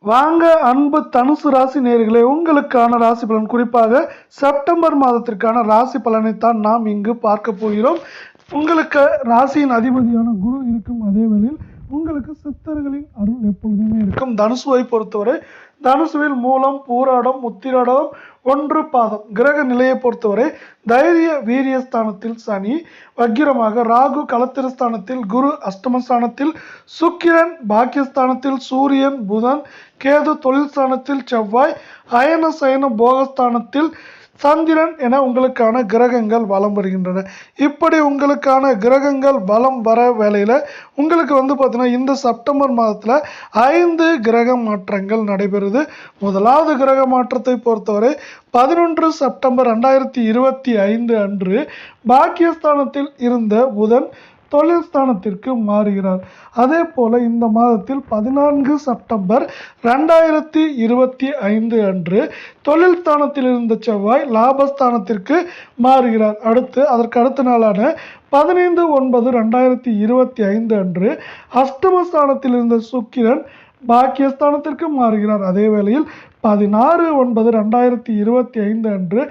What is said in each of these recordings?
வாங்க அன்பு தனுசு ராசி நேயர்களே, உங்களுக்கான ராசி பலன், குறிப்பாக செப்டம்பர் மாதத்திற்கான ராசி பலனை தான் நாம் இங்கு பார்க்க போகிறோம். உங்களுக்கு ராசியின் அதிபதியான குரு இருக்கும் அதே வேளையில் உங்களுக்கு சித்தர்களின் அருள் எப்பொழுதுமே இருக்கும். தனுசுவை பொறுத்தவரை தனுசுவில் மூலம், பூராடம், உத்திராடம், ஒன்று பாதம் கிரக நிலையை பொறுத்தவரை தைரிய வீரியஸ்தானத்தில் சனி வக்கிரமாக, ராகு களத்திரஸ்தானத்தில், குரு அஷ்டமஸ்தானத்தில், சுக்கிரன் பாக்கியஸ்தானத்தில், சூரியன், புதன், கேது தொழில் ஸ்தானத்தில், செவ்வாய் அயன சயன போகஸ்தானத்தில், சந்திரன் என உங்களுக்கான கிரகங்கள் வலம் வருகின்றன. இப்படி உங்களுக்கான கிரகங்கள் வலம் வர வேளையில் உங்களுக்கு பார்த்தீங்கன்னா இந்த செப்டம்பர் மாதத்தில் 5 கிரக மாற்றங்கள் நடைபெறுது. முதலாவது கிரக மாற்றத்தை பொறுத்தவரை 11 செப்டம்பர் 2025 அன்று பாக்கியஸ்தானத்தில் இருந்த புதன் தொழில் ஸ்தானத்திற்கு மாறுகிறார். அதே போல இந்த மாதத்தில் 14 செப்டம்பர் 2025 அன்று தொழில் ஸ்தானத்தில் இருந்த செவ்வாய் லாபஸ்தானத்திற்கு மாறுகிறார். அதற்கு அடுத்த நாளான 15/9/2025 அன்று அஷ்டமஸ்தானத்தில் இருந்த சுக்கிரன் பாக்கியஸ்தானத்திற்கு மாறுகிறார். அதே வேளையில் 16/9/2025 அன்று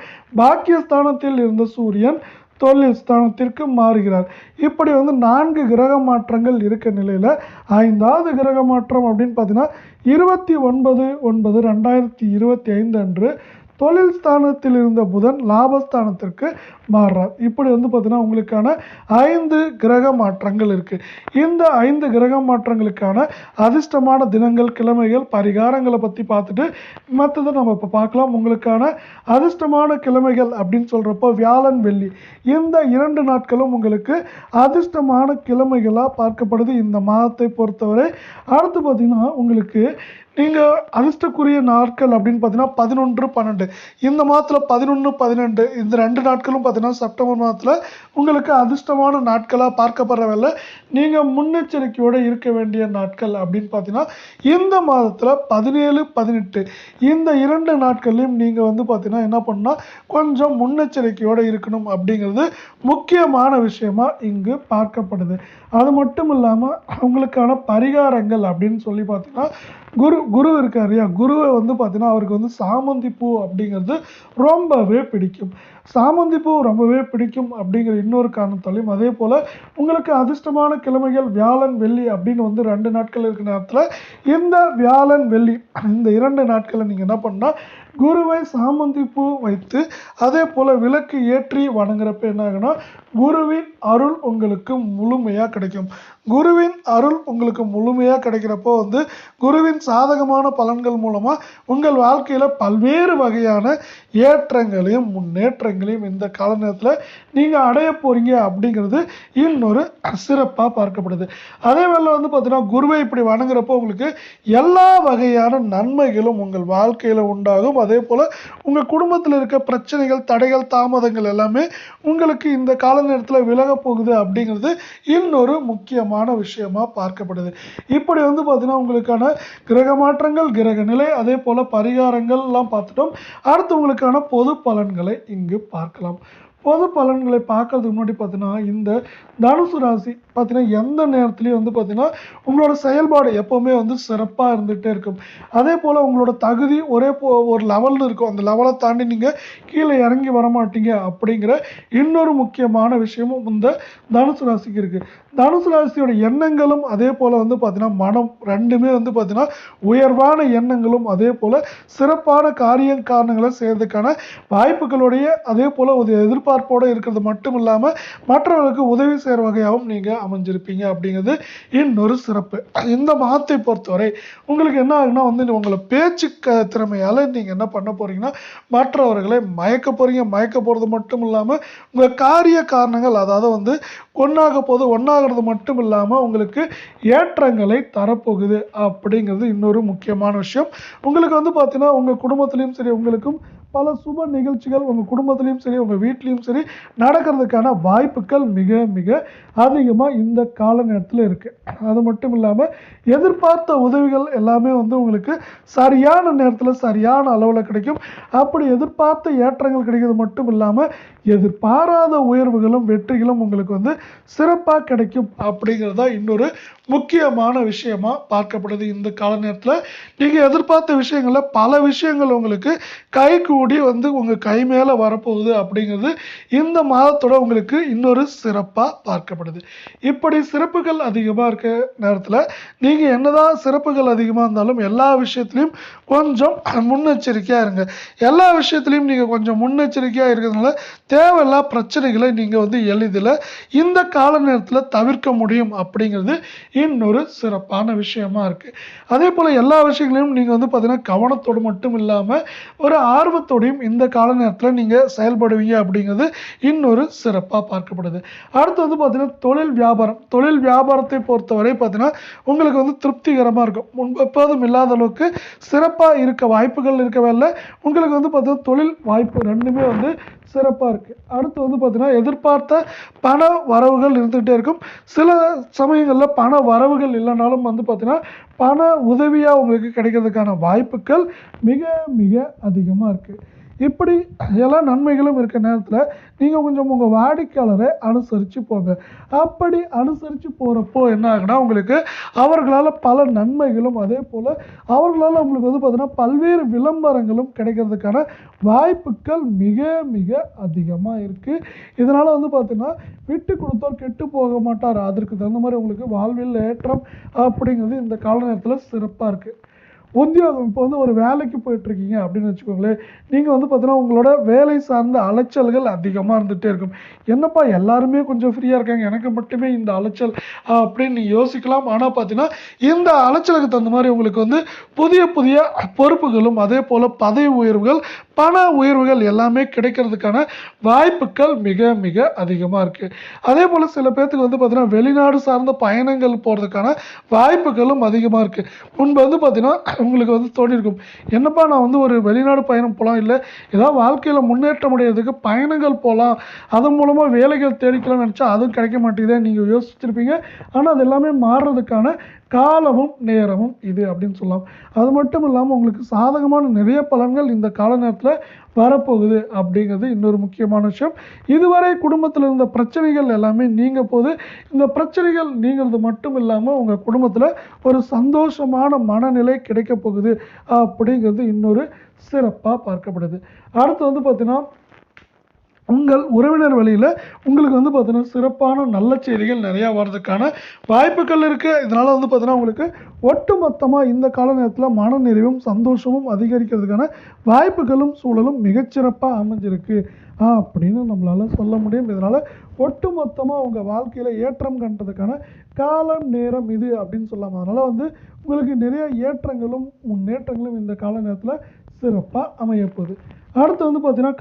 பாக்கியஸ்தானத்தில் இருந்த சூரியன் தொழில் ஸ்தானத்திற்கு மாறுகிறார். இப்படி 4 கிரக மாற்றங்கள் இருக்க நிலையில் 5வது கிரக மாற்றம் அப்படின்னு பார்த்தீங்கன்னா 29/9/2025 அன்று தொழில் ஸ்தானத்தில் இருந்த புதன் லாபஸ்தானத்திற்கு மாறுறார். இப்படி பார்த்தீங்கன்னா உங்களுக்கான 5 கிரக மாற்றங்கள் இருக்கு. இந்த 5 கிரக மாற்றங்களுக்கான அதிர்ஷ்டமான தினங்கள், கிழமைகள், பரிகாரங்களை பற்றி பார்த்துட்டு மற்றதை நம்ம இப்போ பார்க்கலாம். உங்களுக்கான அதிர்ஷ்டமான கிழமைகள் அப்படின்னு சொல்கிறப்போ வியாழன், வெள்ளி இந்த 2 நாட்களும் உங்களுக்கு அதிர்ஷ்டமான கிழமைகளாக பார்க்கப்படுது இந்த மாதத்தை பொறுத்தவரை. அடுத்து பார்த்தீங்கன்னா உங்களுக்கு நீங்கள் அதிர்ஷ்டக்குரிய நாட்கள் அப்படின்னு பார்த்தீங்கன்னா 11, 12 இந்த மாதத்தில் 11, 12 இந்த 2 நாட்களும் பார்த்தீங்கன்னா செப்டம்பர் மாதத்தில் உங்களுக்கு அதிர்ஷ்டமான நாட்களாக பார்க்கப்படுற வேலை நீங்கள் முன்னெச்சரிக்கையோடு இருக்க வேண்டிய நாட்கள் அப்படின்னு பார்த்தீங்கன்னா இந்த மாதத்தில் 17, 18 இந்த 2 நாட்கள்லையும் நீங்கள் பார்த்தீங்கன்னா என்ன பண்ணால் கொஞ்சம் முன்னெச்சரிக்கையோடு இருக்கணும் அப்படிங்கிறது முக்கியமான விஷயமா இங்கு பார்க்கப்படுது. அது மட்டும் இல்லாமல் உங்களுக்கான பரிகாரங்கள் அப்படின்னு சொல்லி பார்த்தீங்கன்னா குரு இருக்கார் இல்லையா, குருவை பார்த்தீங்கன்னா அவருக்கு சாமந்தி பூ அப்படிங்கிறது ரொம்பவே பிடிக்கும். சாமந்தி பூ ரொம்பவே பிடிக்கும் அப்படிங்கிற இன்னொரு காரணத்தாலையும், அதே போல் உங்களுக்கு அதிர்ஷ்டமான கிழமைகள் வியாழன், வெள்ளி அப்படின்னு 2 நாட்கள் இருக்கிற நேரத்தில் இந்த வியாழன், வெள்ளி இந்த 2 நாட்களை நீங்கள் என்ன பண்ணால் குருவை சாமந்தி பூ வைத்து அதே போல் விளக்கு ஏற்றி வணங்குறப்ப என்ன ஆகுனா குருவின் அருள் உங்களுக்கு முழுமையாக கிடைக்கும். குருவின் அருள் உங்களுக்கு முழுமையாக கிடைக்கிறப்போ குருவின் சாதகமான பலன்கள் மூலமாக உங்கள் வாழ்க்கையில் பல்வேறு வகையான ஏற்றங்களையும் முன்னேற்றங்களையும் இந்த கால நேரத்தில் நீங்கள் அடைய போகிறீங்க அப்படிங்கிறது இன்னொரு சிறப்பாக பார்க்கப்படுது. அதே வேளை பார்த்தீங்கன்னா குருவை இப்படி வணங்குறப்போ உங்களுக்கு எல்லா வகையான நன்மைகளும் உங்கள் வாழ்க்கையில் உண்டாகும். அதே போல் உங்கள் குடும்பத்தில் இருக்க பிரச்சனைகள், தடைகள், தாமதங்கள் எல்லாமே உங்களுக்கு இந்த கால நேரத்தில் விலக போகுது அப்படிங்கிறது இன்னொரு முக்கியமான விஷயமா பார்க்கப்படுது. இப்படி பார்த்தீங்கன்னா உங்களுக்கான கிரக மாற்றங்கள், கிரக நிலை, அதே போல பரிகாரங்கள் எல்லாம் பார்த்துட்டோம். அடுத்து உங்களுக்கான பொது பலன்களை இங்கு பார்க்கலாம். பொது பலன்களை பார்க்கறதுக்கு முன்னாடி பார்த்தீங்கன்னா இந்த தனுசு ராசி பார்த்தீங்கன்னா எந்த நேரத்துலையும் பார்த்தீங்கன்னா உங்களோட செயல்பாடு எப்போவுமே சிறப்பாக இருந்துகிட்டே இருக்கும். அதே போல் உங்களோட தகுதி ஒரு லெவலில் இருக்கும். அந்த லெவலை தாண்டி நீங்கள் கீழே இறங்கி வரமாட்டீங்க அப்படிங்கிற இன்னொரு முக்கியமான விஷயமும் இந்த தனுசு ராசிக்கு இருக்குது. தனுசு ராசியோட எண்ணங்களும் அதே போல் பார்த்தீங்கன்னா மனம் ரெண்டுமே பார்த்தீங்கன்னா உயர்வான எண்ணங்களும் அதே போல் சிறப்பான காரணங்களை செய்கிறதுக்கான வாய்ப்புகளுடைய அதே போல் ஒரு எதிர்பார்ப்போடு இருக்கிறது மட்டும் இல்லாமல் மற்றவர்களுக்கு உதவி செய்கிற வகையாகவும் நீங்கள் அமைஞ்சிருப்பீங்க அப்படிங்கிறது இன்னொரு சிறப்பு. இந்த மாதத்தை பொறுத்தவரை உங்களுக்கு என்ன ஆகுனா உங்களை பேச்சு திறமையால் நீங்கள் என்ன பண்ண போகிறீங்கன்னா மற்றவர்களை மயக்க போகிறீங்க. மயக்க போகிறது மட்டும் இல்லாமல் உங்கள் காரணங்கள் அதாவது ஒன்றாகிறது மட்டும் இல்லாமல் உங்களுக்கு ஏற்றங்களை தரப்போகுது அப்படிங்கிறது இன்னொரு முக்கியமான விஷயம். உங்களுக்கு பார்த்தீங்கன்னா உங்கள் குடும்பத்திலையும் சரி உங்களுக்கும் பல சுப நிகழ்ச்சிகள் உங்கள் குடும்பத்திலையும் சரி உங்கள் வீட்லேயும் சரி நடக்கிறதுக்கான வாய்ப்புகள் மிக மிக அதிகமாக இந்த கால நேரத்தில் இருக்குது. அது மட்டும் இல்லாமல் எதிர்பார்த்த உதவிகள் எல்லாமே வந்து உங்களுக்கு சரியான நேரத்தில் சரியான அளவில் கிடைக்கும். அப்படி எதிர்பார்த்த ஏற்றங்கள் கிடைக்கிறது மட்டும் இல்லாமல் எதிர்பாராத உயர்வுகளும் வெற்றிகளும் உங்களுக்கு வந்து சிறப்பாக கிடைக்கும் அப்படிங்கிறது தான் இன்னொரு முக்கியமான விஷயமா பார்க்கப்படுது. இந்த கால நேரத்தில் நீங்கள் எதிர்பார்த்த விஷயங்களில் பல விஷயங்கள் உங்களுக்கு கைகூடி வந்து உங்கள் கை மேலே வரப்போகுது அப்படிங்கிறது இந்த மாதத்தோட உங்களுக்கு இன்னொரு சிறப்பாக பார்க்கப்படுது. இப்படி சிறப்புகள் அதிகமாக இருக்க நேரத்தில் நீங்கள் என்னதான் சிறப்புகள் அதிகமாக இருந்தாலும் எல்லா விஷயத்துலையும் கொஞ்சம் முன்னெச்சரிக்கையாக இருங்க. எல்லா விஷயத்துலையும் நீங்கள் கொஞ்சம் முன்னெச்சரிக்கையாக இருக்கிறதுனால தேவையில்லா பிரச்சனைகளை நீங்கள் வந்து எளிதில் இந்த கால நேரத்தில் தவிர்க்க முடியும் அப்படிங்கிறது இன்னொரு சிறப்பான விஷயமா இருக்குது. அதே போல் எல்லா விஷயங்களையும் நீங்கள் வந்து பார்த்தீங்கன்னா கவனத்தோடு மட்டும் இல்லாமல் ஒரு ஆர்வத்தோடையும் இந்த கால நேரத்தில் நீங்கள் செயல்படுவீங்க அப்படிங்கிறது இன்னொரு சிறப்பாக பார்க்கப்படுது. அடுத்து வந்து பார்த்தீங்கன்னா தொழில் வியாபாரத்தை பொறுத்தவரை பார்த்தீங்கன்னா உங்களுக்கு வந்து திருப்திகரமாக இருக்கும். எப்போதும் இல்லாத அளவுக்கு சிறப்பாக இருக்க வாய்ப்புகள் இருக்கவே இல்லை. உங்களுக்கு வந்து பார்த்தீங்கன்னா தொழில் வாய்ப்பு ரெண்டுமே வந்து சிறப்பாக இருக்குது. அடுத்து வந்து பார்த்தீங்கன்னா எதிர்பார்த்த பண வரவுகள் இருந்துகிட்டே இருக்கும். சில சமயங்களில் பண வரவுகள் இல்லைனாலும் வந்து பார்த்தீங்கன்னா பண உதவியாக உங்களுக்கு கிடைக்கிறதுக்கான வாய்ப்புகள் மிக மிக அதிகமாக இருக்குது. இப்படி எல்லா நன்மைகளும் இருக்க நேரத்தில் நீங்கள் கொஞ்சம் உங்கள் வாடிக்கையாளரை அனுசரித்து போங்க. அப்படி அனுசரித்து போகிறப்போ என்ன ஆகுனா உங்களுக்கு அவர்களால் பல நன்மைகளும் அதே போல் அவர்களால் உங்களுக்கு வந்து பார்த்தீங்கன்னா பல்வேறு விளம்பரங்களும் கிடைக்கிறதுக்கான வாய்ப்புகள் மிக மிக அதிகமாக இருக்குது. இதனால் வந்து பார்த்தீங்கன்னா விட்டு கொடுத்தோர் கெட்டு போக மாட்டார். அதற்கு தகுந்த மாதிரி உங்களுக்கு வாழ்வில் ஏற்றம் அப்படிங்கிறது இந்த கால நேரத்தில் சிறப்பாக இருக்குது. உத்தியோகம் இப்போ வந்து ஒரு வேலைக்கு போயிட்டுருக்கீங்க அப்படின்னு வச்சுக்கோங்களேன். நீங்கள் வந்து பார்த்தீங்கன்னா உங்களோட வேலை சார்ந்த அலைச்சல்கள் அதிகமாக இருந்துகிட்டே இருக்கும். என்னப்பா எல்லாருமே கொஞ்சம் ஃப்ரீயாக இருக்காங்க, எனக்கு மட்டுமே இந்த அலைச்சல் அப்படின்னு நீங்கள் யோசிக்கலாம். ஆனால் பார்த்தீங்கன்னா இந்த அலைச்சலுக்கு தகுந்த மாதிரி உங்களுக்கு வந்து புதிய புதிய பொறுப்புகளும் அதே போல் பதவி உயர்வுகள் பண உயர்வுகள் எல்லாமே கிடைக்கிறதுக்கான வாய்ப்புகள் மிக மிக அதிகமாக இருக்குது. அதே போல் சில பேர்த்துக்கு வந்து பார்த்தீங்கன்னா வெளிநாடு சார்ந்த பயணங்கள் போகிறதுக்கான வாய்ப்புகளும் அதிகமாக இருக்குது. முன்பு வந்து பார்த்தீங்கன்னா உங்களுக்கு வந்து தோணியிருக்கும், என்னப்பா நான் வந்து ஒரு வெளிநாடு பயணம் போகலாம், இல்லை ஏதாவது வாழ்க்கையில் முன்னேற்றம் அடைகிறதுக்கு பயணங்கள் போகலாம், அதன் மூலமாக வேலைகள் தேடிக்கலாம்னு நினச்சா அதுவும் கிடைக்க மாட்டேங்குதே நீங்கள் யோசிச்சிருப்பீங்க. ஆனால் அது எல்லாமே மாறுறதுக்கான காலமும் நேரமும் இது அப்படின்னு சொல்லலாம். அது மட்டும் இல்லாமல் உங்களுக்கு சாதகமான நிறைய பலன்கள் இந்த கால நேரத்தில் வரப்போகுது அப்படிங்கிறது இன்னொரு முக்கியமான விஷயம். இதுவரை குடும்பத்தில் இருந்த பிரச்சனைகள் எல்லாமே நீங்க போது. இந்த பிரச்சனைகள் நீங்கிறது மட்டும் இல்லாமல் உங்கள் குடும்பத்தில் ஒரு சந்தோஷமான மனநிலை கிடைக்க போகுது அப்படிங்கிறது இன்னொரு சிறப்பாக பார்க்கப்படுது. அடுத்து வந்து பார்த்தீங்கன்னா உங்கள் உறவினர் வழியில் உங்களுக்கு வந்து பார்த்தீங்கன்னா சிறப்பான நல்ல செய்திகள் நிறையா வர்றதுக்கான வாய்ப்புகள் இருக்குது. இதனால் வந்து பார்த்தீங்கன்னா உங்களுக்கு ஒட்டுமொத்தமாக இந்த கால நேரத்தில் மனநிறைவும் சந்தோஷமும் அதிகரிக்கிறதுக்கான வாய்ப்புகளும் சூழலும் மிகச்சிறப்பாக அமைஞ்சிருக்கு அப்படின்னு நம்மளால் சொல்ல முடியும். இதனால் ஒட்டுமொத்தமாக உங்கள் வாழ்க்கையில் ஏற்றம் கண்டதுக்கான காலம் நேரம் இது அப்படின்னு சொல்லலாம். அதனால் வந்து உங்களுக்கு நிறைய ஏற்றங்களும் முன்னேற்றங்களும் இந்த கால நேரத்தில் சிறப்பாக அமையப்போகுது. அடுத்து வந்து பார்த்தீங்கன்னா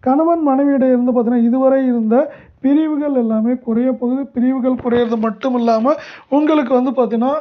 கணவன் மனைவியிடையே இருந்து பார்த்தீங்கன்னா இதுவரை இருந்த பிரிவுகள் எல்லாமே குறைய போகுது. பிரிவுகள் குறையிறது மட்டும் இல்லாமல் உங்களுக்கு வந்து பார்த்தீங்கன்னா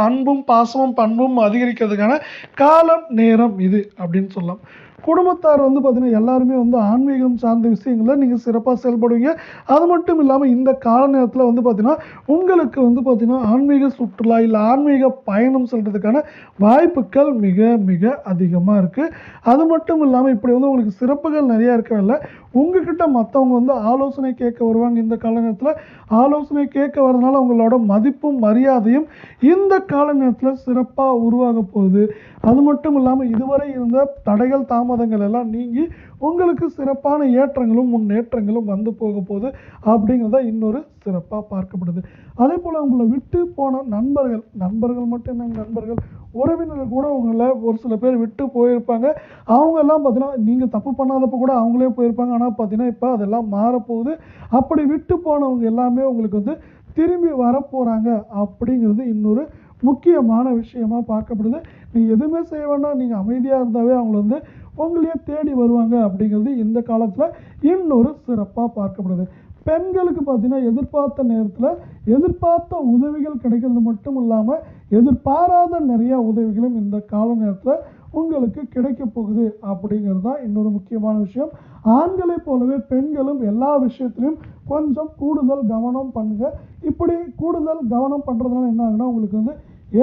அன்பும் பாசமும் பண்பும் அதிகரிக்கிறதுக்கான காலம் நேரம் இது அப்படின்னு சொல்லலாம். குடும்பத்தார் வந்து பார்த்தீங்கன்னா எல்லாருமே வந்து ஆன்மீகம் சார்ந்த விஷயங்களில் நீங்கள் சிறப்பாக செயல்படுவீங்க. அது மட்டும் இல்லாமல் இந்த கால நேரத்தில் வந்து பார்த்தீங்கன்னா உங்களுக்கு வந்து பார்த்தீங்கன்னா ஆன்மீக சுற்றுலா இல்லை ஆன்மீக பயணம் செல்றதுக்கான வாய்ப்புகள் மிக மிக அதிகமாக இருக்குது. அது மட்டும் இல்லாமல் இப்படி வந்து உங்களுக்கு சிறப்புகள் நிறையா இருக்கவில்லை. உங்ககிட்ட மற்றவங்க வந்து ஆலோசனை கேட்க வருவாங்க. இந்த கால நேரத்தில் ஆலோசனை கேட்க வரதுனால உங்களோட மதிப்பும் மரியாதையும் இந்த கால நேரத்தில் சிறப்பாக உருவாக போகுது. அது மட்டும் இல்லாமல் இதுவரை இருந்த தடைகள் தாமதங்கள் எல்லாம் நீங்கி உங்களுக்கு சிறப்பான ஏற்றங்களும் முன்னேற்றங்களும் வந்து போக போகுது அப்படிங்கிறத இன்னொரு சிறப்பாக பார்க்கப்படுது. அதே போல் உங்களை விட்டு போன நண்பர்கள் மட்டும் என்ன நண்பர்கள் உறவினர்கள் கூட உங்களை ஒரு சில பேர் விட்டு போயிருப்பாங்க. அவங்கெல்லாம் பார்த்தீங்கன்னா நீங்கள் தப்பு பண்ணாதப்போ கூட அவங்களே போயிருப்பாங்க. ஆனால் பார்த்தீங்கன்னா இப்போ அதெல்லாம் மாறப்போகுது. அப்படி விட்டு போனவங்க எல்லாமே உங்களுக்கு வந்து திரும்பி வரப்போகிறாங்க அப்படிங்கிறது இன்னொரு முக்கியமான விஷயமா பார்க்கப்படுது. நீங்கள் எதுவுமே செய்ய வேண்டாம், நீங்கள் அமைதியாக இருந்தாவே அவங்கள வந்து உங்களையே தேடி வருவாங்க அப்படிங்கிறது இந்த காலத்தில் இன்னொரு சிறப்பாக பார்க்கப்படுது. பெண்களுக்கு பார்த்தீங்கன்னா எதிர்பார்த்த நேரத்தில் எதிர்பார்த்த உதவிகள் கிடைக்கிறது மட்டும் இல்லாமல் எதிர்பாராத நிறைய உதவிகளும் இந்த கால நேரத்தில் உங்களுக்கு கிடைக்க போகுது அப்படிங்கிறது தான் இன்னொரு முக்கியமான விஷயம். ஆண்களை போலவே பெண்களும் எல்லா விஷயத்திலையும் கொஞ்சம் கூடுதல் கவனம் பண்ணுங்க. இப்படி கூடுதல் கவனம் பண்ணுறதுனால என்ன ஆகுனா உங்களுக்கு வந்து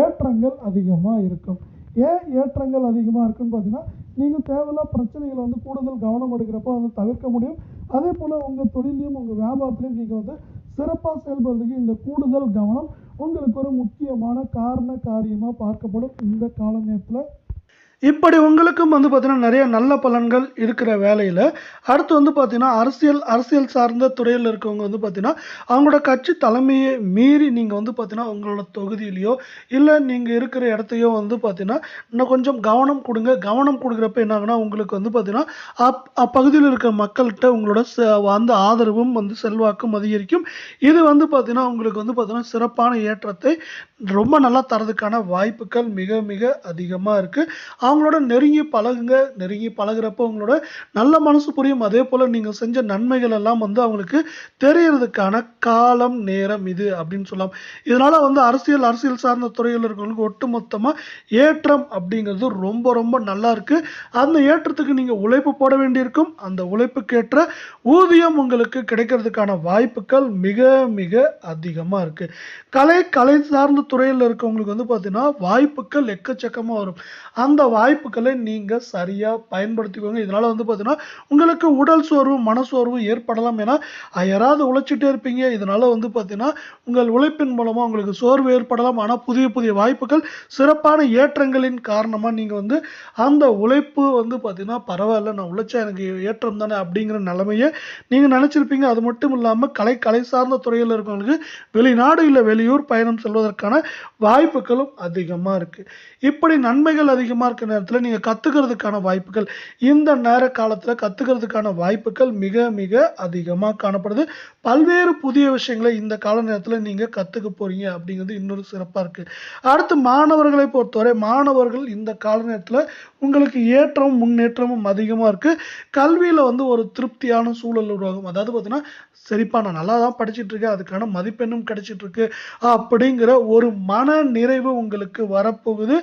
ஏற்றங்கள் அதிகமாக இருக்கும். ஏன் ஏற்றங்கள் அதிகமாக இருக்குன்னு பார்த்தீங்கன்னா, நீங்கள் தேவையில்லா பிரச்சனைகளை வந்து கூடுதல் கவனம் எடுக்கிறப்போ வந்து தவிர்க்க முடியும். அதே போல் உங்கள் தொழிலையும் உங்கள் வியாபாரத்திலையும் நீங்கள் வந்து சிறப்பாக செயல்படுறதுக்கு இந்த கூடுதல் கவனம் உங்களுக்கு ஒரு முக்கியமான காரண காரியமாக பார்க்கப்படும் இந்த கால நேரத்தில். இப்படி உங்களுக்கும் வந்து பார்த்தீங்கன்னா நிறைய நல்ல பலன்கள் இருக்கிற வேலையில் அடுத்து வந்து பார்த்தீங்கன்னா அரசியல் சார்ந்த துறையில் இருக்கவங்க வந்து பார்த்தீங்கன்னா அவங்களோட கட்சி தலைமையை மீறி நீங்கள் வந்து பார்த்தீங்கன்னா உங்களோட தொகுதியிலையோ இல்லை நீங்கள் இருக்கிற இடத்தையோ வந்து பார்த்தீங்கன்னா இன்னும் கொஞ்சம் கவனம் கொடுங்க. கவனம் கொடுக்குறப்ப என்ன ஆகுனா உங்களுக்கு வந்து பார்த்தீங்கன்னா அப்பகுதியில் இருக்கிற மக்கள்கிட்ட உங்களோட அந்த ஆதரவும் வந்து செல்வாக்கும் அதிகரிக்கும். இது வந்து பார்த்தீங்கன்னா உங்களுக்கு வந்து பார்த்தீங்கன்னா சிறப்பான ஏற்றத்தை ரொம்ப நல்லா தரதுக்கான வாய்ப்புகள் மிக மிக அதிகமாக இருக்குது. அவங்களோட நெருங்கி பழகுங்க. நெருங்கி பழகுறப்போ உங்களோட நல்ல மனசு புரியும். அதே போல் நீங்கள் செஞ்ச நன்மைகள் எல்லாம் வந்து அவங்களுக்கு தெரியறதுக்கான காலம் நேரம் இது அப்படின்னு சொல்லலாம். இதனால் வந்து அரசியல் சார்ந்த துறையில் இருக்கிறவங்களுக்கு ஒட்டுமொத்தமாக ஏற்றம் அப்படிங்கிறது ரொம்ப ரொம்ப நல்லா இருக்குது. அந்த ஏற்றத்துக்கு நீங்கள் உழைப்பு போட வேண்டியிருக்கும். அந்த உழைப்புக்கேற்ற ஊதியம் உங்களுக்கு கிடைக்கிறதுக்கான வாய்ப்புகள் மிக மிக அதிகமாக இருக்குது. கலை சார்ந்த துறையில் இருக்கவங்களுக்கு வந்து பார்த்தீங்கன்னா வாய்ப்புகள் எக்கச்சக்கமாக வரும். அந்த வாய்ப்புகளை நீங்கள் சரியாக பயன்படுத்திக்கோங்க. இதனால் வந்து பார்த்தீங்கன்னா உங்களுக்கு உடல் சோர்வு மனசோர்வு ஏற்படலாம். ஏன்னா யாராவது உழைச்சிட்டே இருப்பீங்க. இதனால் வந்து பார்த்தீங்கன்னா உங்கள் உழைப்பின் மூலமாக உங்களுக்கு சோர்வு ஏற்படலாம். ஆனால் புதிய புதிய வாய்ப்புகள் சிறப்பான ஏற்றங்களின் காரணமாக நீங்கள் வந்து அந்த உழைப்பு வந்து பார்த்தீங்கன்னா பரவாயில்ல நான் உழைச்சா எனக்கு ஏற்றம் தானே அப்படிங்கிற நிலைமையை நீங்கள் நினச்சிருப்பீங்க. அது மட்டும் இல்லாமல் கலை சார்ந்த துறையில் இருக்கவங்களுக்கு வெளிநாடு இல்லை வெளியூர் பயணம் செல்வதற்கான வாய்ப்புகளும் அதிகமாக இருக்குது. இப்படி நன்மைகள் அதிகமாக இருக்கிற நேரத்தில் நீங்கள் கற்றுக்கிறதுக்கான வாய்ப்புகள் இந்த நேர காலத்தில் கற்றுக்கிறதுக்கான வாய்ப்புகள் மிக மிக அதிகமாக காணப்படுது. பல்வேறு புதிய விஷயங்களை இந்த கால நேரத்தில் நீங்கள் கற்றுக்க போகிறீங்க அப்படிங்கிறது இன்னொரு சிறப்பாக இருக்குது. அடுத்து மாணவர்களை பொறுத்தவரை மாணவர்கள் இந்த கால நேரத்தில் உங்களுக்கு ஏற்றமும் முன்னேற்றமும் அதிகமாக இருக்குது. கல்வியில் வந்து ஒரு திருப்தியான சூழல் உருவாகும். அதாவது பார்த்தீங்கன்னா சரிப்பா நான் நல்லா தான் படிச்சுட்டு இருக்கேன், அதுக்கான மதிப்பெண்ணும் கிடைச்சிட்டு இருக்கு அப்படிங்கிற ஒரு மன நிறைவு உங்களுக்கு வரப்போகுது.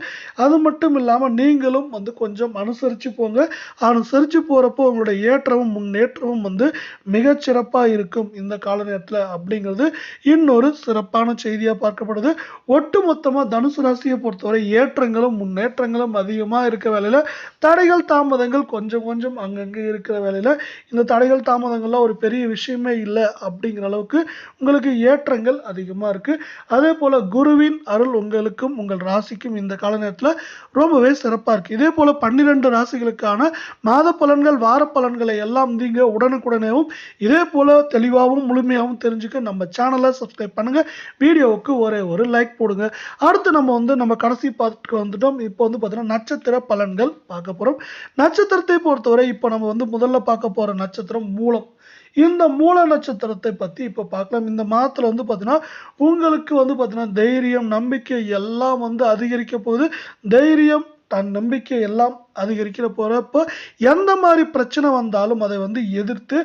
அது மட்டும் இல்லாமல் நீங்களும் வந்து கொஞ்சம் அனுசரித்து போங்க. அனுசரித்து போகிறப்போ உங்களுடைய ஏற்றமும் முன்னேற்றமும் வந்து மிகச்சிறப்பாக இருக்கும் இந்த கால நேரத்தில் அப்படிங்கிறது இன்னொரு சிறப்பான செய்தியாக பார்க்கப்படுது. ஒட்டு மொத்தமாக தனுசு ராசியை பொறுத்தவரை ஏற்றங்களும் முன்னேற்றங்களும் அதிகமாக இருக்க வேலையில் தடைகள் தாமதங்கள் கொஞ்சம் கொஞ்சம் அங்கங்கே இருக்கிற வேலையில் இந்த தடைகள் தாமதங்கள்லாம் ஒரு பெரிய விஷயமே இல்லை அப்படிங்கிற அளவுக்கு உங்களுக்கு ஏற்றங்கள் அதிகமாக இருக்குது. அதே போல் குருவின் அருள் உங்களுக்கும் உங்கள் ராசிக்கும் இந்த கால நேரத்தில் ரொம்பவே சிறப்பாக இருக்குது. இதே போல் 12 ராசிகளுக்கான மாத பலன்கள் வார பலன்களை எல்லாம் நீங்கள் உடனுக்குடனேவும் இதே போல் தெளிவாகவும் முழுமையாகவும் தெரிஞ்சுக்க நம்ம சேனலை சப்ஸ்கிரைப் பண்ணுங்கள். வீடியோவுக்கு ஒரு லைக் போடுங்க. அடுத்து நம்ம கடைசி பார்த்துட்டு வந்துட்டோம். இப்போ வந்து பார்த்தீங்கன்னா நட்சத்திர பலன்கள் பார்க்க போகிறோம். நட்சத்திரத்தை பொறுத்தவரை இப்போ நம்ம வந்து முதல்ல பார்க்க போகிற நட்சத்திரம் மூலம். இந்த மூல நட்சத்திரத்தை பற்றி இப்போ பார்க்கலாம். இந்த மாதத்தில் வந்து பார்த்தீங்கன்னா உங்களுக்கு வந்து பார்த்தீங்கன்னா தைரியம் நம்பிக்கை எல்லாம் வந்து அதிகரிக்க போகுது. தைரியம் தன் நம்பிக்கை எல்லாம் அதிகரிக்கிற போகிறப்போ எந்த மாதிரி பிரச்சனை வந்தாலும் அதை வந்து எதிர்த்து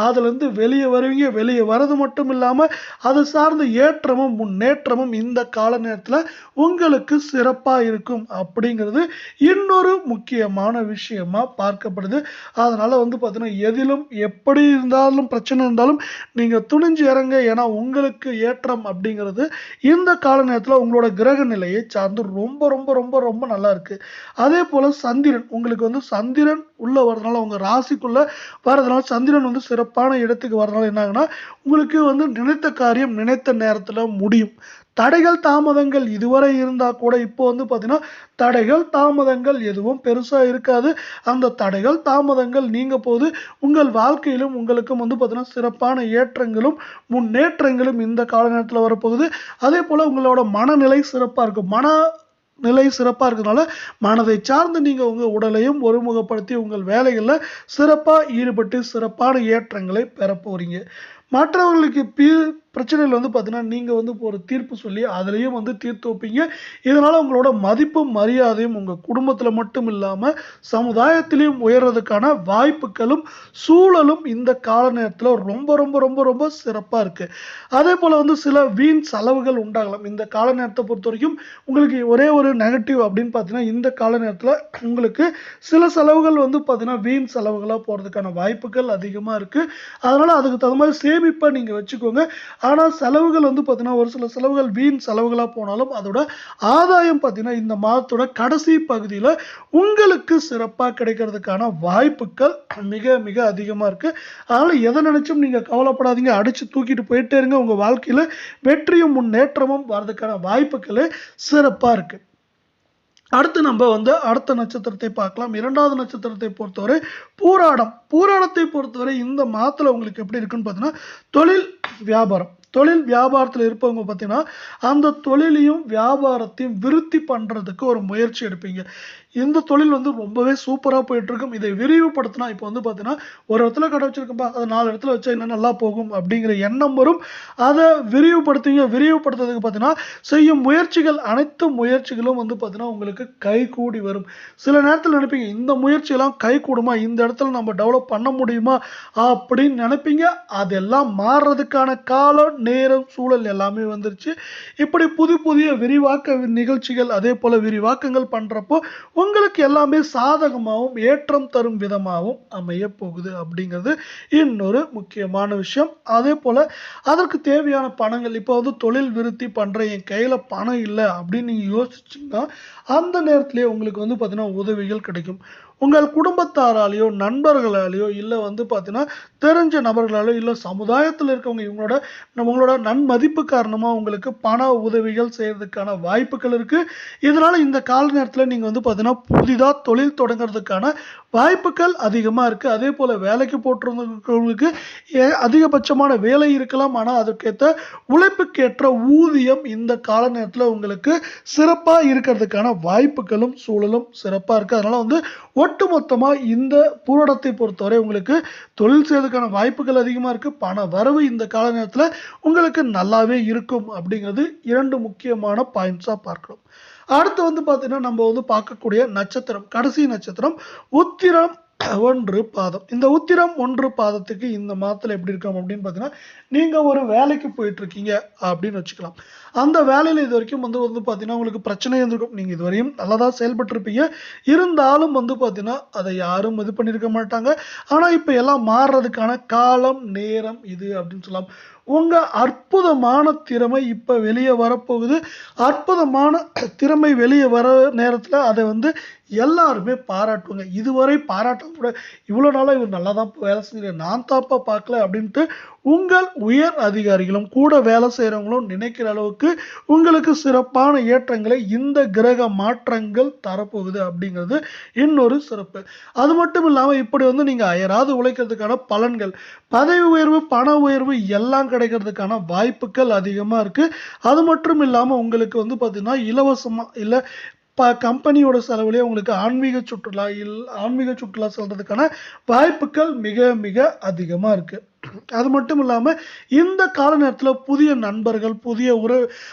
அதுலேருந்து வெளியே வருவீங்க. வெளியே வர்றது மட்டும் இல்லாமல் அது சார்ந்த ஏற்றமும் முன்னேற்றமும் இந்த கால நேரத்தில் உங்களுக்கு சிறப்பாக இருக்கும் அப்படிங்கிறது இன்னொரு முக்கியமான விஷயமா பார்க்கப்படுது. அதனால் வந்து பார்த்தீங்கன்னா எதிலும் எப்படி இருந்தாலும் பிரச்சனை இருந்தாலும் நீங்கள் துணிஞ்சு இறங்க. ஏன்னா உங்களுக்கு ஏற்றம் அப்படிங்கிறது இந்த கால நேரத்தில் உங்களோட கிரக நிலையை சார்ந்து ரொம்ப ரொம்ப ரொம்ப ரொம்ப நல்லா இருக்குது. அதே போல் சந்திரன் உங்களுக்கு வந்து சந்திரன் உள்ள வரதுனால உங்க ராசிக்குள்ள வரதுனால சந்திரன் வந்து சிறப்பான இடத்துக்கு வரதுனால என்ன ஆகுனா உங்களுக்கு வந்து நினைத்த காரியம் நினைத்த நேரத்தில் முடியும். தடைகள் தாமதங்கள் இதுவரை இருந்தால் கூட இப்போ வந்து பார்த்தீங்கன்னா தடைகள் தாமதங்கள் எதுவும் பெருசாக இருக்காது. அந்த தடைகள் தாமதங்கள் நீங்க போது உங்கள் வாழ்க்கையிலும் உங்களுக்கும் வந்து பார்த்தீங்கன்னா சிறப்பான ஏற்றங்களும் முன்னேற்றங்களும் இந்த கால நேரத்தில் வரப்போகுது. அதே போல் உங்களோட மனநிலை சிறப்பாக இருக்கும். நிலை சிறப்பாக இருக்கிறதுனால மனதை சார்ந்து நீங்கள் உங்கள் உடலையும் ஒருமுகப்படுத்தி உங்கள் வேலைகளில் சிறப்பாக ஈடுபட்டு சிறப்பான ஏற்றங்களை பெற போகிறீங்க. மற்றவர்களுக்கு பிரச்சனைகள் வந்து பார்த்தீங்கன்னா நீங்கள் வந்து ஒரு தீர்ப்பு சொல்லி அதுலேயும் வந்து தீர்த்து வைப்பீங்க. இதனால் உங்களோட மதிப்பும் மரியாதையும் உங்கள் குடும்பத்தில் மட்டும் இல்லாமல் சமுதாயத்திலையும் உயர்றதுக்கான வாய்ப்புகளும் சூழலும் இந்த கால நேரத்தில் ரொம்ப ரொம்ப ரொம்ப ரொம்ப சிறப்பாக இருக்குது. அதே போல் வந்து சில வீண் செலவுகள் உண்டாகலாம். இந்த கால நேரத்தை பொறுத்த வரைக்கும் உங்களுக்கு ஒரே ஒரு நெகட்டிவ் அப்படின்னு பார்த்தீங்கன்னா இந்த கால நேரத்தில் உங்களுக்கு சில செலவுகள் வந்து பார்த்தீங்கன்னா வீண் செலவுகளாக போகிறதுக்கான வாய்ப்புகள் அதிகமாக இருக்குது. அதனால் அதுக்கு தகுந்த மாதிரி சேமிப்பை நீங்கள் வச்சுக்கோங்க. ஆனால் செலவுகள் வந்து பார்த்தீங்கன்னா ஒரு சில செலவுகள் வீண் செலவுகளாக போனாலும் அதோட ஆதாயம் பார்த்தீங்கன்னா இந்த மாதத்தோட கடைசி பகுதியில் உங்களுக்கு சிறப்பாக கிடைக்கிறதுக்கான வாய்ப்புகள் மிக மிக அதிகமாக இருக்குது. அதனால் எதை நினைச்சும் நீங்கள் கவலைப்படாதீங்க. அடித்து தூக்கிட்டு போயிட்டே இருங்க. உங்கள் வாழ்க்கையில் வெற்றியும் முன்னேற்றமும் வர்றதுக்கான வாய்ப்புகளே சிறப்பாக இருக்குது. அடுத்து நம்ம வந்து அடுத்த நட்சத்திரத்தை பார்க்கலாம். 2வது நட்சத்திரத்தை பொறுத்தவரை பூராடம். பூராடத்தை பொறுத்தவரை இந்த மாதத்தில் உங்களுக்கு எப்படி இருக்குன்னு பார்த்தீங்கன்னா தொழில் வியாபாரம். தொழில் வியாபாரத்தில் இருப்பவங்க பார்த்தீங்கன்னா அந்த தொழிலையும் வியாபாரத்தையும் விருத்தி பண்ணுறதுக்கு ஒரு முயற்சி எடுப்பீங்க. இந்த தொழில் வந்து ரொம்பவே சூப்பராக போயிட்டுருக்கும். இதை விரிவுபடுத்தினா இப்போ வந்து பார்த்தீங்கன்னா ஒரு இடத்துல கடை வச்சுருக்கோம்பா, அதை 4 இடத்துல வச்சா இன்னும் நல்லா போகும் அப்படிங்கிற எண்ணம் வரும். அதை விரிவுபடுத்துவீங்க. விரிவுபடுத்துறதுக்கு பார்த்தீங்கன்னா செய்யும் முயற்சிகள் அனைத்து முயற்சிகளும் வந்து பார்த்தீங்கன்னா உங்களுக்கு கை கூடி வரும். சில நேரத்தில் நினைப்பீங்க இந்த முயற்சியெல்லாம் கை கூடுமா, இந்த இடத்துல நம்ம டெவலப் பண்ண முடியுமா அப்படின்னு நினைப்பீங்க. அதெல்லாம் மாறுறதுக்கான காலம் நேரம் சூழல் எல்லாமே வந்துருச்சு. இப்படி புதிய விரிவாக்க நிகழ்ச்சிகள் அதே போல் விரிவாக்கங்கள் பண்ணுறப்போ உங்களுக்கு எல்லாமே சாதகமாகவும் ஏற்றம் தரும் விதமாகவும் அமைய போகுது அப்படிங்கிறது இன்னொரு முக்கியமான விஷயம். அதே போல் அதற்கு தேவையான பணங்கள் இப்போ வந்து தொழில் விருத்தி பண்ணுற என் கையில் பணம் இல்லை அப்படின்னு நீங்கள் யோசிச்சிங்கன்னா அந்த நேரத்திலே உங்களுக்கு வந்து பார்த்தீங்கன்னா உதவிகள் கிடைக்கும். உங்கள் குடும்பத்தாராலேயோ நண்பர்களாலேயோ இல்லை வந்து பார்த்தீங்கன்னா தெரிஞ்ச நபர்களாலோ இல்லை சமுதாயத்தில் இருக்கவங்க உங்களோட நன்மதிப்பு காரணமாக உங்களுக்கு பண உதவிகள் செய்கிறதுக்கான வாய்ப்புகள் இருக்குது. இதனால் இந்த கால நேரத்தில் நீங்கள் வந்து பார்த்தீங்கன்னா புதிதாக தொழில் தொடங்குறதுக்கான வாய்ப்புகள் அதிகமாக இருக்குது. அதே போல் வேலைக்கு போட்டிருந்தவங்களுக்கு அதிகபட்சமான வேலை இருக்கலாம். ஆனால் அதற்கேற்ற உழைப்புக்கேற்ற ஊதியம் இந்த கால நேரத்தில் உங்களுக்கு சிறப்பாக இருக்கிறதுக்கான வாய்ப்புகளும் சூழலும் சிறப்பாக இருக்குது. அதனால் வந்து ஒட்டுமொத்தமாக இந்த பூரடத்தை பொறுத்தவரை உங்களுக்கு தொழில் செய்வதற்கான வாய்ப்புகள் அதிகமாக இருக்குது. பண வரவு இந்த கால நேரத்தில் உங்களுக்கு நல்லாவே இருக்கும் அப்படிங்கிறது 2 முக்கியமான பாயிண்ட்ஸாக பார்க்கலாம். அடுத்து வந்து பார்த்தீங்கன்னா நம்ம வந்து பார்க்கக்கூடிய நட்சத்திரம் கடைசி நட்சத்திரம் உத்திரம் 1 பாதம். இந்த உத்திரம் 1 பாதத்துக்கு இந்த மாதத்தில் எப்படி இருக்கும் அப்படின்னு பார்த்தீங்கன்னா நீங்கள் ஒரு வேலைக்கு போயிட்டு இருக்கீங்க அப்படின்னு வச்சுக்கலாம். அந்த வேலையில் இது வரைக்கும் வந்து பார்த்தீங்கன்னா உங்களுக்கு பிரச்சனை இருந்திருக்கும். நீங்கள் இதுவரையும் நல்லா தான் செயல்பட்டுருப்பீங்க. இருந்தாலும் வந்து பார்த்தீங்கன்னா அதை யாரும் இது பண்ணியிருக்க மாட்டாங்க. ஆனால் இப்போ எல்லாம் மாறுறதுக்கான காலம் நேரம் இது அப்படின்னு சொல்லலாம். உங்கள் அற்புதமான திறமை இப்போ வெளியே வரப்போகுது. அற்புதமான திறமை வெளியே வர நேரத்தில் அதை வந்து எல்லாருமே பாராட்டுவாங்க. இதுவரை பாராட்ட கூட இவ்வளோ நாளாக இவர் நல்லா தான் வேலை செஞ்சுருக்காரு, நான் தாப்பா பார்க்கல அப்படின்ட்டு உங்கள் உயர் அதிகாரிகளும் கூட வேலை செய்கிறவங்களும் நினைக்கிற அளவுக்கு உங்களுக்கு சிறப்பான ஏற்றங்களை இந்த கிரக மாற்றங்கள் தரப்போகுது அப்படிங்கிறது இன்னொரு சிறப்பு. அது மட்டும் இல்லாமல் இப்படி வந்து நீங்கள் அயராது உழைக்கிறதுக்கான பலன்கள், பதவி உயர்வு, பண உயர்வு எல்லாம் கிடைக்கிறதுக்கான வாய்ப்புகள் அதிகமாக இருக்குது. அது மட்டும் இல்லாமல் உங்களுக்கு வந்து பார்த்திங்கன்னா இலவசமாக இல்லை கம்பெனியோட செலவுலேயே உங்களுக்கு ஆன்மீக சுற்றுலா செல்றதுக்கான வாய்ப்புகள் மிக மிக அதிகமாக இருக்குது. அது மட்டும் இல்லாமல் இந்த கால நேரத்தில் புதிய நண்பர்கள் புதிய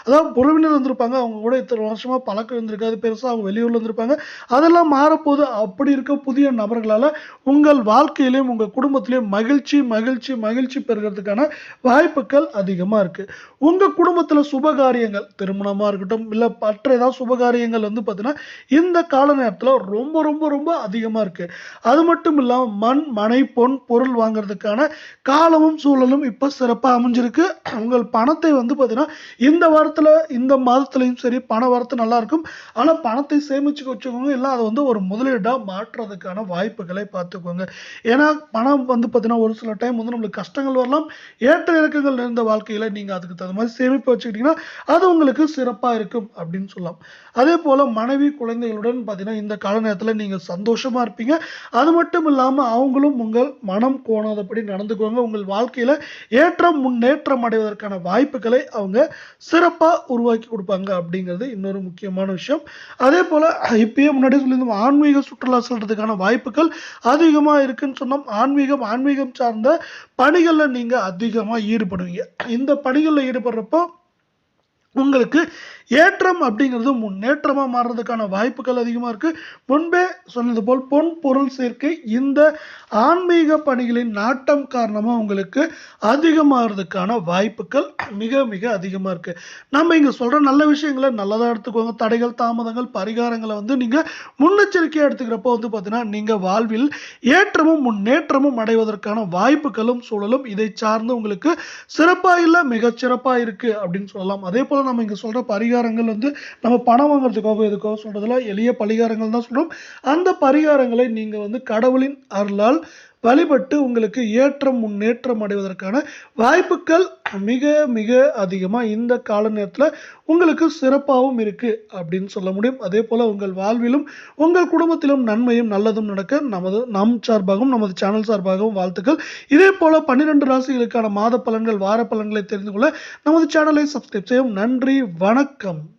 அதாவது உறவினர் வந்திருப்பாங்க. அவங்க கூட இத்தனை வருஷமாக பழக்கம் இருந்திருக்காது, பெருசாக அவங்க வெளியூரில் இருந்திருப்பாங்க. அதெல்லாம் மாறப்போது. அப்படி இருக்க புதிய நபர்களால் உங்கள் வாழ்க்கையிலையும் உங்கள் குடும்பத்திலையும் மகிழ்ச்சி மகிழ்ச்சி மகிழ்ச்சி பெறுகிறதுக்கான வாய்ப்புகள் அதிகமாக இருக்குது. உங்கள் குடும்பத்தில் சுபகாரியங்கள், திருமணமாக இருக்கட்டும் இல்லை மற்ற ஏதாவது சுபகாரியங்கள் வந்து பார்த்தீங்கன்னா இந்த கால நேரத்தில் ரொம்ப ரொம்ப ரொம்ப அதிகமாக இருக்குது. அது மட்டும் இல்லாமல் மண் மனை பொன் பொருள் வாங்குறதுக்கான காலமும் சூழலும் இப்போ சிறப்பாக அமைஞ்சிருக்கு. உங்கள் பணத்தை வந்து பார்த்தீங்கன்னா இந்த வாரத்தில் இந்த மாதத்துலையும் சரி பண வரத்து நல்லா இருக்கும். ஆனால் பணத்தை சேமிச்சு வச்சுக்கோங்க. இல்லை அதை வந்து ஒரு முதலீடாக மாற்றுறதுக்கான வாய்ப்புகளை பார்த்துக்கோங்க. ஏன்னா பணம் வந்து பார்த்தீங்கன்னா ஒரு சில டைம் வந்து நம்மளுக்கு கஷ்டங்கள் வரலாம். ஏற்ற இறக்கங்கள் நிறைந்த வாழ்க்கையில் நீங்கள் அதுக்கு தகுந்த மாதிரி சேமிப்பு வச்சுக்கிட்டிங்கன்னா அது உங்களுக்கு சிறப்பாக இருக்கும் அப்படின்னு சொல்லலாம். அதே போல் மனைவி குழந்தைகளுடன் பார்த்தீங்கன்னா இந்த கால நேரத்தில் நீங்கள் சந்தோஷமாக இருப்பீங்க. அது மட்டும் இல்லாமல் அவங்களும் உங்கள் மனம் கோணாதபடி நடந்துக்குவாங்க. உங்கள் வாழ்க்கையில் ஏற்றம் முன்னேற்றம் அடைவதற்கான வாய்ப்புகளை அவங்க சிறப்பாக உருவாக்கி கொடுப்பாங்க அப்படிங்கிறது இன்னொரு முக்கியமான விஷயம். அதே போல் இப்பயே முன்னாடி சொல்லியிருந்தோம், ஆன்மீக சுற்றுலா செல்றதுக்கான வாய்ப்புகள் அதிகமாக இருக்குன்னு சொன்னோம். ஆன்மீகம் சார்ந்த பணிகளில் நீங்கள் அதிகமாக ஈடுபடுவீங்க. இந்த பணிகளில் ஈடுபடுறப்போ உங்களுக்கு ஏற்றம் அப்படிங்கிறது முன்னேற்றமாக மாறுறதுக்கான வாய்ப்புகள் அதிகமாக இருக்குது. முன்பே சொன்னது போல் பொன் பொருள் சேர்க்கை இந்த ஆன்மீக பணிகளின் நாட்டம் காரணமாக உங்களுக்கு அதிகமாகிறதுக்கான வாய்ப்புகள் மிக மிக அதிகமாக இருக்குது. நம்ம இங்கே சொல்கிற நல்ல விஷயங்களை நல்லதாக எடுத்துக்கோங்க. தடைகள் தாமதங்கள் பரிகாரங்களை நீங்கள் முன்னெச்சரிக்கையாக எடுத்துக்கிறப்போ பார்த்தீங்கன்னா நீங்கள் வாழ்வில் ஏற்றமும் முன்னேற்றமும் அடைவதற்கான வாய்ப்புகளும் சூழலும் இதை சார்ந்து உங்களுக்கு சிறப்பாக இல்லை மிகச்சிறப்பாக இருக்குது அப்படின்னு சொல்லலாம். அதே போல் நம்ம இங்கே சொல்கிற பரிகாரங்கள் நம்ம பணம் வாங்குறதுக்காக எதுக்கோ சொல்றதுல எளிய பரிகாரங்கள் தான் சொல்றோம். அந்த பரிகாரங்களை நீங்க கடவுளின் அருளால் வழிபட்டு உங்களுக்கு ஏற்றம் முன்னேற்றம் அடைவதற்கான வாய்ப்புகள் மிக மிக அதிகமாக இந்த கால நேரத்தில் உங்களுக்கு சிறப்பாகவும் இருக்கு அப்படின்னு சொல்ல முடியும். அதே போல உங்கள் வாழ்விலும் உங்கள் குடும்பத்திலும் நன்மையும் நல்லதும் நடக்க நம் சார்பாகவும் நமது சேனல் சார்பாகவும் வாழ்த்துக்கள். இதே போல 12 ராசிகளுக்கான மாத பலன்கள் வார பலன்களை தெரிந்து கொள்ள நமது சேனலை சப்ஸ்கிரைப் செய்யும். நன்றி, வணக்கம்.